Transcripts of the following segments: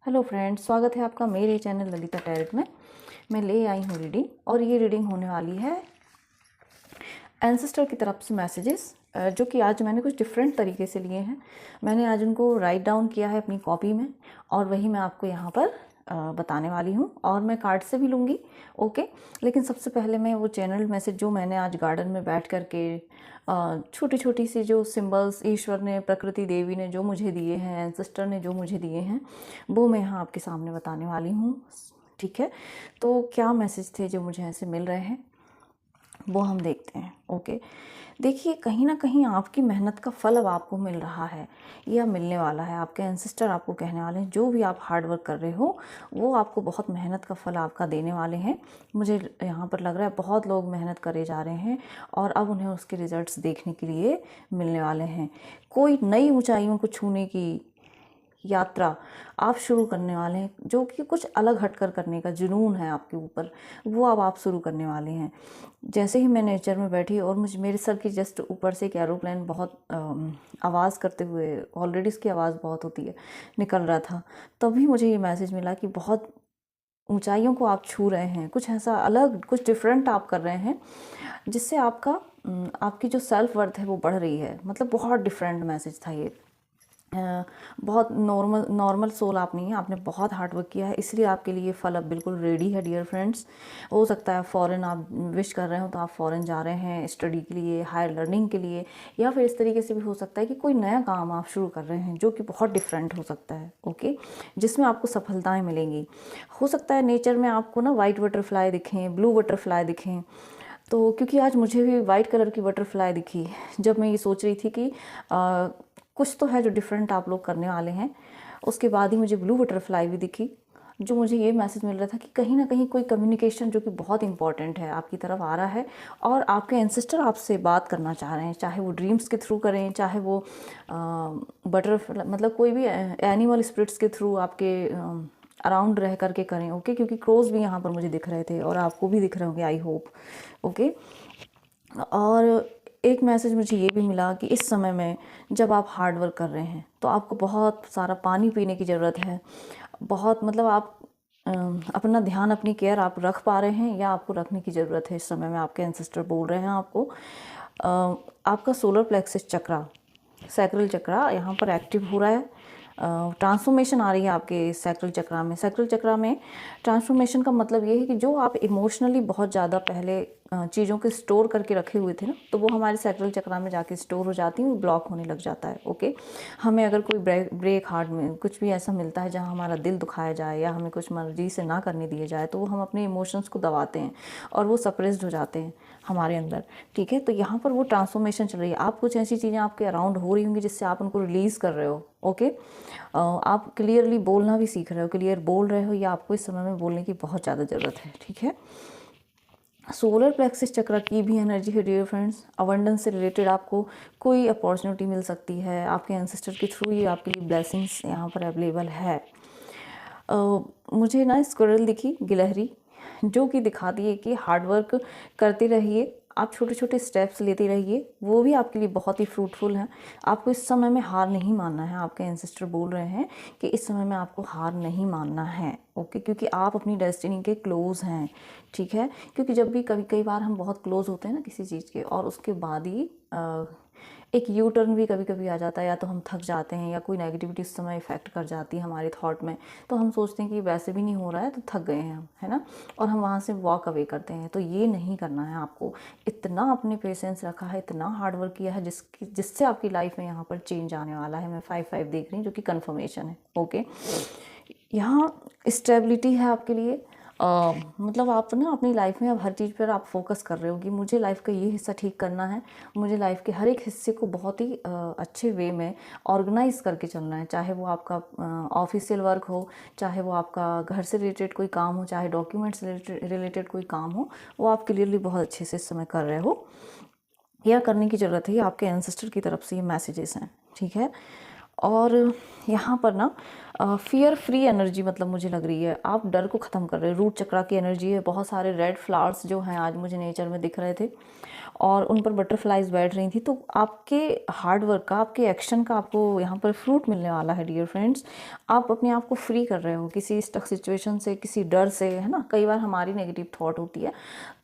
Hello friends, स्वागत है आपका मेरे चैनल ललिता टैरेट में। मैं ले आई हूँ रीडिंग और ये रीडिंग होने वाली है एंसेस्टर की तरफ से मैसेजेस, जो कि आज मैंने कुछ डिफरेंट तरीके से लिए हैं। मैंने आज उनको राइट डाउन किया है अपनी कॉपी में और वही मैं आपको यहाँ पर बताने वाली हूँ और मैं कार्ड से भी लूँगी। ओके, लेकिन सबसे पहले मैं वो चैनल मैसेज जो मैंने आज गार्डन में बैठ कर के छोटी छोटी सी जो सिंबल्स ईश्वर ने, प्रकृति देवी ने जो मुझे दिए हैं, एंसेस्टर ने जो मुझे दिए हैं, वो मैं यहाँ आपके सामने बताने वाली हूँ। ठीक है, तो क्या मैसेज थे जो मुझे ऐसे मिल रहे हैं वो हम देखते हैं। ओके, देखिए, कहीं ना कहीं आपकी मेहनत का फल अब आपको मिल रहा है या मिलने वाला है। आपके एंसेस्टर आपको कहने वाले हैं जो भी आप हार्ड वर्क कर रहे हो वो आपको बहुत मेहनत का फल आपका देने वाले हैं। मुझे यहाँ पर लग रहा है बहुत लोग मेहनत करे जा रहे हैं और अब उन्हें उसके रिजल्ट्स देखने के लिए मिलने वाले हैं। कोई नई ऊंचाइयों को छूने की यात्रा आप शुरू करने वाले हैं, जो कि कुछ अलग हटकर करने का जुनून है आपके ऊपर, वो अब आप शुरू करने वाले हैं। जैसे ही मैं नेचर में बैठी और मुझे मेरे सर के जस्ट ऊपर से एक एरोप्लेन बहुत आवाज़ करते हुए, ऑलरेडी इसकी आवाज़ बहुत होती है, निकल रहा था, तभी मुझे ये मैसेज मिला कि बहुत ऊंचाइयों को आप छू रहे हैं, कुछ ऐसा अलग, कुछ डिफरेंट आप कर रहे हैं जिससे आपकी जो सेल्फ वर्थ है वो बढ़ रही है। मतलब बहुत डिफरेंट मैसेज था ये। बहुत नॉर्मल सोल आप नहीं है, आपने बहुत हार्ड वर्क किया है, इसलिए आपके लिए फल अब बिल्कुल रेडी है डियर फ्रेंड्स। हो सकता है फॉरेन आप विश कर रहे हो तो आप फॉरेन जा रहे हैं स्टडी के लिए, हायर लर्निंग के लिए, या फिर इस तरीके से भी हो सकता है कि कोई नया काम आप शुरू कर रहे हैं जो कि बहुत डिफरेंट हो सकता है। ओके, जिसमें आपको सफलताएँ मिलेंगी। हो सकता है नेचर में आपको ना वाइट बटरफ्लाई दिखें, ब्लू बटरफ्लाई दिखें, तो क्योंकि आज मुझे भी वाइट कलर की बटरफ्लाई दिखी जब मैं ये सोच रही थी कि कुछ तो है जो डिफरेंट आप लोग करने वाले हैं। उसके बाद ही मुझे ब्लू बटरफ्लाई भी दिखी, जो मुझे ये मैसेज मिल रहा था कि कहीं ना कहीं कोई कम्युनिकेशन जो कि बहुत इंपॉर्टेंट है आपकी तरफ आ रहा है और आपके एंसेस्टर आपसे बात करना चाह रहे हैं, चाहे वो ड्रीम्स के थ्रू करें, चाहे वो बटरफ्लाई मतलब कोई भी एनिमल स्पिरिट्स के थ्रू आपके अराउंड रह करके करें। ओके, क्योंकि क्रोज भी यहाँ पर मुझे दिख रहे थे और आपको भी दिख रहे होंगे, आई होप। ओके, और एक मैसेज मुझे ये भी मिला कि इस समय में जब आप हार्ड वर्क कर रहे हैं तो आपको बहुत सारा पानी पीने की ज़रूरत है। बहुत मतलब आप अपना ध्यान, अपनी केयर आप रख पा रहे हैं या आपको रखने की ज़रूरत है इस समय में। आपके एंसेस्टर बोल रहे हैं आपको आपका सोलर प्लेक्सस चक्रा, सैक्रल चक्रा यहाँ पर एक्टिव हो रहा है। ट्रांसफॉर्मेशन आ रही है आपके सैक्रल चक्रा में। सैक्रल चक्रा में ट्रांसफॉर्मेशन का मतलब ये है कि जो आप इमोशनली बहुत ज़्यादा पहले चीज़ों को स्टोर करके रखे हुए थे ना, तो वो हमारे सैक्रल चक्रा में जाके स्टोर हो जाती हैं, वो ब्लॉक होने लग जाता है। ओके, हमें अगर कोई ब्रेक हार्ट में कुछ भी ऐसा मिलता है जहाँ हमारा दिल दुखाया जाए या हमें कुछ मर्जी से ना करने दिए जाए, तो वो हम अपने इमोशंस को दबाते हैं और वो सप्रेस्ड हो जाते हैं हमारे अंदर। ठीक है, तो यहाँ पर वो ट्रांसफॉर्मेशन चल रही है। आप कुछ ऐसी चीज़ें आपके अराउंड हो रही होंगी जिससे आप उनको रिलीज़ कर रहे हो। ओके, आप क्लियरली बोलना भी सीख रहे हो, क्लियर बोल रहे हो, या आपको इस समय में बोलने की बहुत ज़्यादा ज़रूरत है। ठीक है, सोलर प्लेक्सस चक्र की भी एनर्जी है डियर फ्रेंड्स। अबंडेंस से रिलेटेड आपको कोई अपॉर्चुनिटी मिल सकती है, आपके एंसेस्टर के थ्रू ही आपके लिए ब्लेसिंग्स यहाँ पर अवेलेबल है। मुझे ना स्क्विरल दिखी, गिलहरी, जो कि दिखाती है कि हार्ड वर्क करते रहिए, आप छोटे छोटे स्टेप्स लेते रहिए, वो भी आपके लिए बहुत ही फ्रूटफुल है। आपको इस समय में हार नहीं मानना है। आपके एंसेस्टर बोल रहे हैं कि इस समय में आपको हार नहीं मानना है। ओके, क्योंकि आप अपनी डेस्टिनी के क्लोज हैं। ठीक है, क्योंकि जब भी कई बार हम बहुत क्लोज होते हैं ना किसी चीज़ के, और उसके बाद ही एक यू टर्न भी कभी कभी आ जाता है, या तो हम थक जाते हैं या कोई नेगेटिविटी उस समय इफेक्ट कर जाती है हमारे थॉट में, तो हम सोचते हैं कि वैसे भी नहीं हो रहा है तो थक गए हैं हम, है ना, और हम वहाँ से वॉक अवे करते हैं। तो ये नहीं करना है आपको। इतना अपने पेशेंस रखा है, इतना हार्ड वर्क किया है जिससे आपकी लाइफ में यहाँ पर चेंज आने वाला है। मैं 5-5 देख रही हूँ जो कि कन्फर्मेशन है। ओके, यहाँ स्टेबिलिटी है आपके लिए। मतलब आप ना अपनी लाइफ में अब हर चीज़ पर आप फोकस कर रहे हो कि मुझे लाइफ का ये हिस्सा ठीक करना है, मुझे लाइफ के हर एक हिस्से को बहुत ही अच्छे वे में ऑर्गेनाइज करके चलना है। चाहे वो आपका ऑफिशियल वर्क हो, चाहे वो आपका घर से रिलेटेड कोई काम हो, चाहे डॉक्यूमेंट्स रिलेटेड कोई काम हो, वो आप क्लियरली बहुत अच्छे से इस समय कर रहे हो या करने की ज़रूरत है। ये आपके एंसेस्टर की तरफ से ये मैसेजेस हैं। ठीक है, और यहाँ पर ना फियर फ्री एनर्जी मतलब मुझे लग रही है, आप डर को ख़त्म कर रहे हैं। रूट चक्रा की एनर्जी है, बहुत सारे रेड फ्लावर्स जो हैं आज मुझे नेचर में दिख रहे थे और उन पर बटरफ्लाइज बैठ रही थी। तो आपके हार्ड वर्क का, आपके एक्शन का आपको यहाँ पर फ्रूट मिलने वाला है डियर फ्रेंड्स। आप अपने आप को फ्री कर रहे हो किसी स्टक सिचुएशन से, किसी डर से, है ना। कई बार हमारी नेगेटिव थॉट होती है,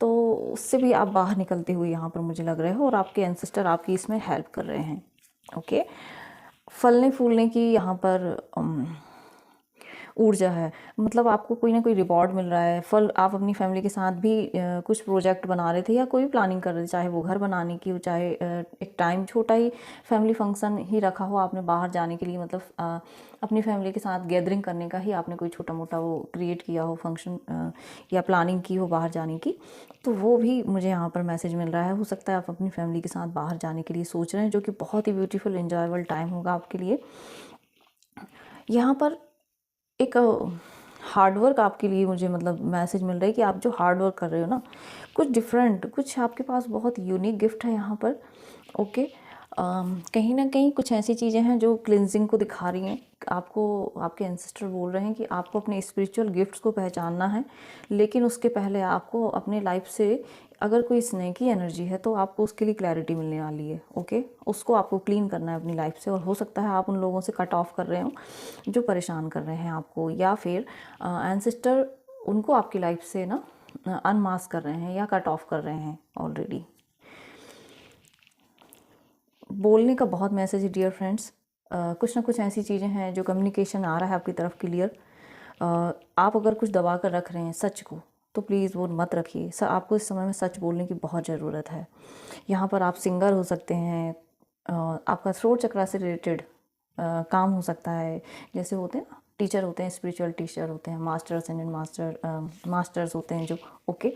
तो उससे भी आप बाहर निकलते हुए यहाँ पर मुझे लग रहे हो और आपके एंसेस्टर आपकी इसमें हेल्प कर रहे हैं। ओके, फलने फूलने की यहाँ पर ऊर्जा है, मतलब आपको कोई ना कोई रिवॉर्ड मिल रहा है। फल, आप अपनी फैमिली के साथ भी कुछ प्रोजेक्ट बना रहे थे या कोई प्लानिंग कर रहे थे, चाहे वो घर बनाने की हो, चाहे एक टाइम छोटा ही फैमिली फंक्शन ही रखा हो आपने बाहर जाने के लिए, मतलब अपनी फैमिली के साथ गैदरिंग करने का ही आपने कोई छोटा मोटा वो क्रिएट किया हो फंक्शन, या प्लानिंग की हो बाहर जाने की, तो वो भी मुझे यहाँ पर मैसेज मिल रहा है। हो सकता है आप अपनी फैमिली के साथ बाहर जाने के लिए सोच रहे हैं, जो कि बहुत ही ब्यूटीफुल एंजॉयबल टाइम होगा आपके लिए। यहाँ पर एक हार्ड वर्क आपके लिए मुझे मतलब मैसेज मिल रहा है कि आप जो हार्ड वर्क कर रहे हो ना, कुछ डिफरेंट, कुछ आपके पास बहुत यूनिक गिफ्ट है यहाँ पर। ओके, कहीं ना कहीं कुछ ऐसी चीज़ें हैं जो क्लिनजिंग को दिखा रही हैं आपको। आपके एंसेस्टर बोल रहे हैं कि आपको अपने स्पिरिचुअल गिफ्ट्स को पहचानना है, लेकिन उसके पहले आपको अपने लाइफ से अगर कोई स्नेह की एनर्जी है तो आपको उसके लिए क्लैरिटी मिलने वाली है। ओके, उसको आपको क्लीन करना है अपनी लाइफ से, और हो सकता है आप उन लोगों से कट ऑफ कर रहे हो जो परेशान कर रहे हैं आपको, या फिर एंसेस्टर उनको आपकी लाइफ से ना अनमास्क कर रहे हैं या कट ऑफ कर रहे हैं ऑलरेडी। बोलने का बहुत मैसेज है डियर फ्रेंड्स, कुछ ना कुछ ऐसी चीज़ें हैं जो कम्युनिकेशन आ रहा है आपकी तरफ क्लियर। आप अगर कुछ दबा कर रख रहे हैं सच को, तो प्लीज़ वो मत रखिए। आपको इस समय में सच बोलने की बहुत ज़रूरत है। यहाँ पर आप सिंगर हो सकते हैं, आपका थ्रोट चक्रा से रिलेटेड काम हो सकता है, जैसे होते हैं ना टीचर होते हैं, स्पिरिचुअल टीचर होते हैं, मास्टर एंड मास्टर्स होते हैं जो। ओके,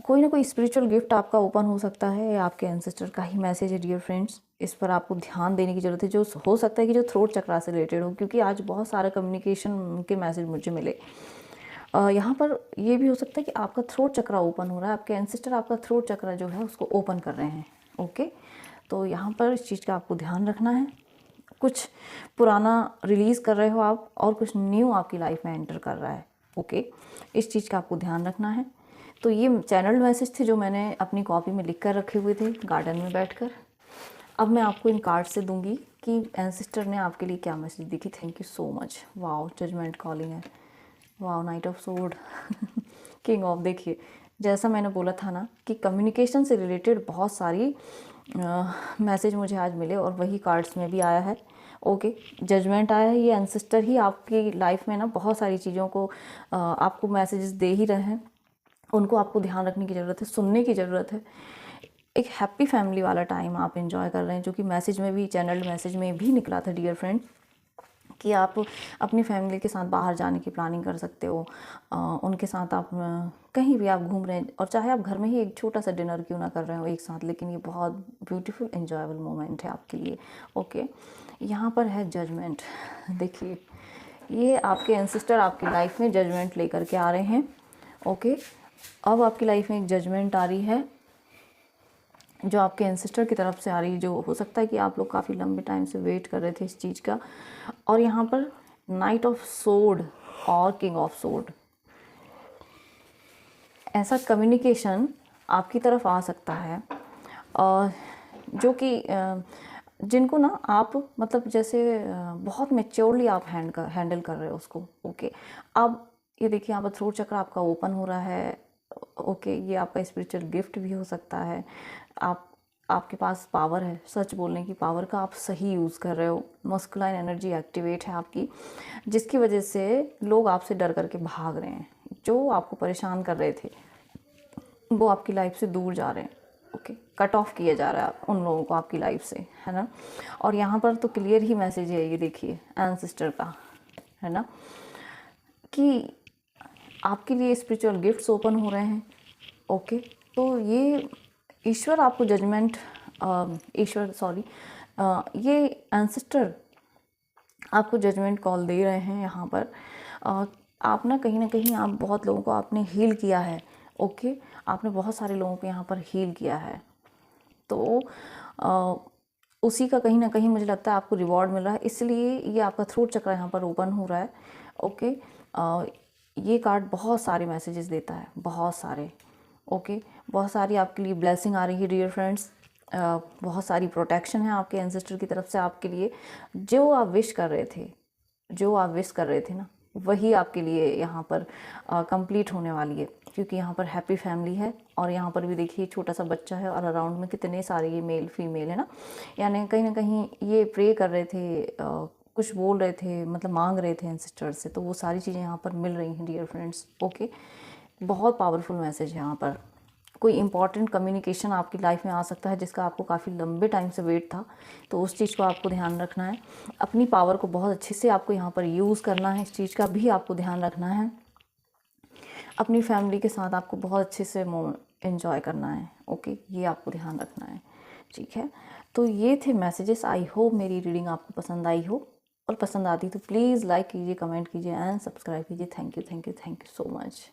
कोई ना कोई स्पिरिचुअल गिफ्ट आपका ओपन हो सकता है, आपके एंसेस्टर का ही मैसेज है डियर फ्रेंड्स। इस पर आपको ध्यान देने की ज़रूरत है, जो हो सकता है कि जो थ्रोट चक्रा से रिलेटेड हो, क्योंकि आज बहुत सारा कम्युनिकेशन के मैसेज मुझे मिले। यहाँ पर ये भी हो सकता है कि आपका थ्रोट चक्रा ओपन हो रहा है, आपके एंसेस्टर आपका थ्रोट चक्रा जो है उसको ओपन कर रहे हैं। ओके, तो यहाँ पर इस चीज़ का आपको ध्यान रखना है। कुछ पुराना रिलीज़ कर रहे हो आप और कुछ न्यू आपकी लाइफ में एंटर कर रहा है। ओके, इस चीज़ का आपको ध्यान रखना है। तो ये चैनल मैसेज थे जो मैंने अपनी कॉपी में लिख कर रखे हुए थे गार्डन में बैठकर। अब मैं आपको इन कार्ड से दूंगी कि एंसेस्टर ने आपके लिए क्या मैसेज दी। Thank you so much. Wow, judgement calling है। Wow, knight of sword, king of. देखिए, जैसा मैंने बोला था ना कि कम्युनिकेशन से रिलेटेड बहुत सारी मैसेज मुझे आज मिले और वही कार्ड्स में भी आया है। ओके, जजमेंट आया है। ये एंसेस्टर ही आपकी लाइफ में ना बहुत सारी चीज़ों को आपको मैसेजेस दे ही रहे हैं, उनको आपको ध्यान रखने की ज़रूरत है, सुनने की ज़रूरत है। एक हैप्पी फैमिली वाला टाइम आप एंजॉय कर रहे हैं, जो कि मैसेज में भी, चैनल मैसेज में भी निकला था डियर फ्रेंड, कि आप अपनी फैमिली के साथ बाहर जाने की प्लानिंग कर सकते हो। उनके साथ आप कहीं भी आप घूम रहे हैं, और चाहे आप घर में ही एक छोटा सा डिनर क्यों ना कर रहे हो एक साथ, लेकिन ये बहुत ब्यूटीफुल एंजॉयबल मोमेंट है आपके लिए। ओके, यहाँ पर है जजमेंट। देखिए, ये आपके एंसेस्टर आपकी लाइफ में जजमेंट लेकर के आ रहे हैं। ओके, अब आपकी लाइफ में एक जजमेंट आ रही है जो आपके एंसेस्टर की तरफ से आ रही है, जो हो सकता है कि आप लोग काफ़ी लंबे टाइम से वेट कर रहे थे इस चीज़ का। और यहाँ पर नाइट ऑफ सोर्ड और किंग ऑफ सोर्ड, ऐसा कम्युनिकेशन आपकी तरफ आ सकता है, और जो कि जिनको ना आप मतलब जैसे बहुत मेच्योरली आप हैंडल कर रहे हो उसको। ओके, अब ये देखिए, यहाँ पर थ्रोट चक्र आपका ओपन हो रहा है। ओके, ये आपका स्पिरिचुअल गिफ्ट भी हो सकता है। आपके पास पावर है, सच बोलने की पावर का आप सही यूज़ कर रहे हो। मस्कुलाइन एनर्जी एक्टिवेट है आपकी, जिसकी वजह से लोग आपसे डर करके भाग रहे हैं। जो आपको परेशान कर रहे थे वो आपकी लाइफ से दूर जा रहे हैं। ओके, कट ऑफ किया जा रहा है उन लोगों को आपकी लाइफ से, है ना। और यहाँ पर तो क्लियर ही मैसेज है, ये देखिए एंसेस्टर का, है ना, कि आपके लिए स्पिरिचुअल गिफ्ट्स ओपन हो रहे हैं। ओके, तो ये ईश्वर आपको जजमेंट, ये एंसेस्टर आपको जजमेंट कॉल दे रहे हैं यहाँ पर। आप ना कहीं आप बहुत लोगों को आपने हील किया है। ओके, आपने बहुत सारे लोगों को यहाँ पर हील किया है, तो उसी का कहीं ना कहीं मुझे लगता है आपको रिवॉर्ड मिल रहा है, इसलिए ये आपका थ्रोट चक्र यहाँ पर ओपन हो रहा है। ओके, ये कार्ड बहुत सारे मैसेजेस देता है, बहुत सारे। ओके, बहुत सारी आपके लिए ब्लेसिंग आ रही है डियर फ्रेंड्स, बहुत सारी प्रोटेक्शन है आपके एंसेस्टर की तरफ से आपके लिए। जो आप विश कर रहे थे, जो आप विश कर रहे थे ना, वही आपके लिए यहाँ पर कंप्लीट होने वाली है, क्योंकि यहाँ पर हैप्पी फैमिली है और यहाँ पर भी देखिए छोटा सा बच्चा है और अराउंड में कितने सारे ये मेल फीमेल है ना, यानी कहीं ना कहीं ये प्रे कर रहे थे, कुछ बोल रहे थे, मतलब मांग रहे थे एंसेस्टर से, तो वो सारी चीज़ें यहाँ पर मिल रही हैं डियर फ्रेंड्स। ओके, बहुत पावरफुल मैसेज है यहाँ पर। कोई इंपॉर्टेंट कम्युनिकेशन आपकी लाइफ में आ सकता है जिसका आपको काफ़ी लंबे टाइम से वेट था, तो उस चीज़ को आपको ध्यान रखना है। अपनी पावर को बहुत अच्छे से आपको यहाँ पर यूज़ करना है, इस चीज़ का भी आपको ध्यान रखना है। अपनी फैमिली के साथ आपको बहुत अच्छे से एंजॉय करना है। ओके, ये आपको ध्यान रखना है, ठीक है। तो ये थे मैसेजेस। आई होप मेरी रीडिंग आपको पसंद आई हो, और पसंद आती तो प्लीज़ लाइक कीजिए, कमेंट कीजिए एंड सब्सक्राइब कीजिए। Thank you, thank you, thank you so much.